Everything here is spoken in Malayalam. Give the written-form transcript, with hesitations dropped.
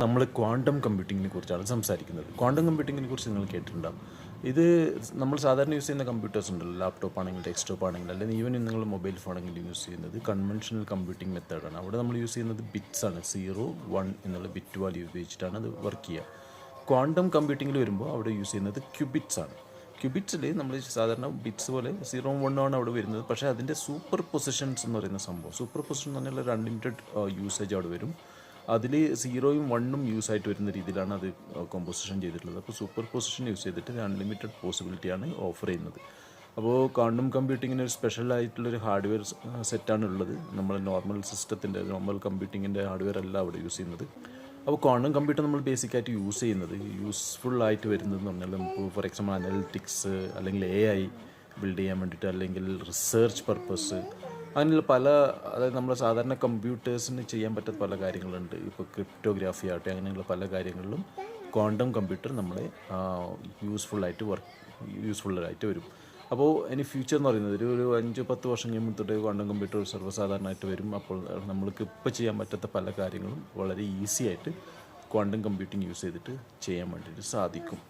നമ്മൾ ക്വാണ്ടം കമ്പ്യൂട്ടിങ്ങിനെ കുറിച്ചാണ് സംസാരിക്കുന്നത്. ക്വാണ്ടം കമ്പ്യൂട്ടിങ്ങിനെ കുറിച്ച് നിങ്ങൾ കേട്ടിട്ടുണ്ടാകും. ഇത് നമ്മൾ സാധാരണ യൂസ് ചെയ്യുന്ന കമ്പ്യൂട്ടേഴ്സ് ഉണ്ടല്ലോ, ലാപ്ടോപ്പ് ആണെങ്കിൽ ഡെസ്ക്ടോപ്പ് ആണെങ്കിൽ അല്ലെങ്കിൽ ഈവൻ നിങ്ങൾ മൊബൈൽ ഫോണെങ്കിലും യൂസ് ചെയ്യുന്നത് കൺവെൻഷണൽ കമ്പ്യൂട്ടിംഗ് മെത്തേഡാണ്. അവിടെ നമ്മൾ യൂസ് ചെയ്യുന്നത് ബിറ്റ്സ് ആണ്. 0 1 എന്നുള്ള ബിറ്റ് വാല്യൂ ഉപയോഗിച്ചിട്ടാണ് അത് വർക്ക് ചെയ്യുക. ക്വാണ്ടം കമ്പ്യൂട്ടിങ്ങിൽ വരുമ്പോൾ അവിടെ യൂസ് ചെയ്യുന്നത് ക്യൂബിറ്റ്സ് ആണ്. ക്യൂബിറ്റ്സിൽ നമ്മൾ സാധാരണ ബിറ്റ്സ് പോലെ 0 1 ആണ് അവിടെ വരുന്നത്. പക്ഷേ അതിൻ്റെ സൂപ്പർ പൊസിഷൻസ് എന്ന് പറയുന്ന സംഭവം, സൂപ്പർ പൊസിഷൻ എന്ന് പറഞ്ഞാൽ ഒരു അൺലിമിറ്റഡ് യൂസേജ് അവിടെ വരും. അതിൽ 0 1 യൂസ് ആയിട്ട് വരുന്ന രീതിയിലാണ് അത് കോമ്പോസിഷൻ ചെയ്തിട്ടുള്ളത്. അപ്പോൾ സൂപ്പർ പൊസിഷൻ യൂസ് ചെയ്തിട്ട് അൺലിമിറ്റഡ് പോസിബിലിറ്റിയാണ് ഓഫർ ചെയ്യുന്നത്. അപ്പോൾ ക്വാണ്ടം കമ്പ്യൂട്ടിങ്ങിന് ഒരു സ്പെഷ്യൽ ആയിട്ടുള്ളൊരു ഹാർഡ്വെയർ സെറ്റാണ് ഉള്ളത്. നമ്മൾ നോർമൽ കമ്പ്യൂട്ടിങ്ങിൻ്റെ ഹാർഡ്വെയർ അല്ല അവിടെ യൂസ് ചെയ്യുന്നത്. അപ്പോൾ ക്വാണ്ടം കമ്പ്യൂട്ടർ നമ്മൾ ബേസിക്കായിട്ട് യൂസ് ചെയ്യുന്നത് യൂസ്ഫുള്ളായിട്ട് വരുന്നതെന്ന് പറഞ്ഞാൽ നമുക്ക് ഫോർ എക്സാമ്പിൾ അനലിറ്റിക്സ് അല്ലെങ്കിൽ AI ബിൽഡ് ചെയ്യാൻ വേണ്ടിയിട്ട്, അല്ലെങ്കിൽ റിസർച്ച് പർപ്പസ്, അങ്ങനെയുള്ള അതായത് നമ്മൾ സാധാരണ കമ്പ്യൂട്ടേഴ്സിന് ചെയ്യാൻ പറ്റാത്ത പല കാര്യങ്ങളുണ്ട്. ഇപ്പോൾ ക്രിപ്റ്റോഗ്രാഫി ആകട്ടെ, അങ്ങനെയുള്ള പല കാര്യങ്ങളിലും ക്വാണ്ടം കമ്പ്യൂട്ടർ നമ്മളെ യൂസ്ഫുള്ളായിട്ട് വരും. അപ്പോൾ ഇനി ഫ്യൂച്ചർ എന്ന് പറയുന്നത് ഒരു 5-10 വർഷം കഴിയുമ്പോഴത്തോട്ട് ക്വാണ്ടം കമ്പ്യൂട്ടർ സർവ്വസാധാരണമായിട്ട് വരും. അപ്പോൾ നമ്മൾക്ക് ഇപ്പോൾ ചെയ്യാൻ പറ്റാത്ത പല കാര്യങ്ങളും വളരെ ഈസി ആയിട്ട് ക്വാണ്ടം കമ്പ്യൂട്ടിങ് യൂസ് ചെയ്തിട്ട് ചെയ്യാൻ വേണ്ടിയിട്ട് സാധിക്കും.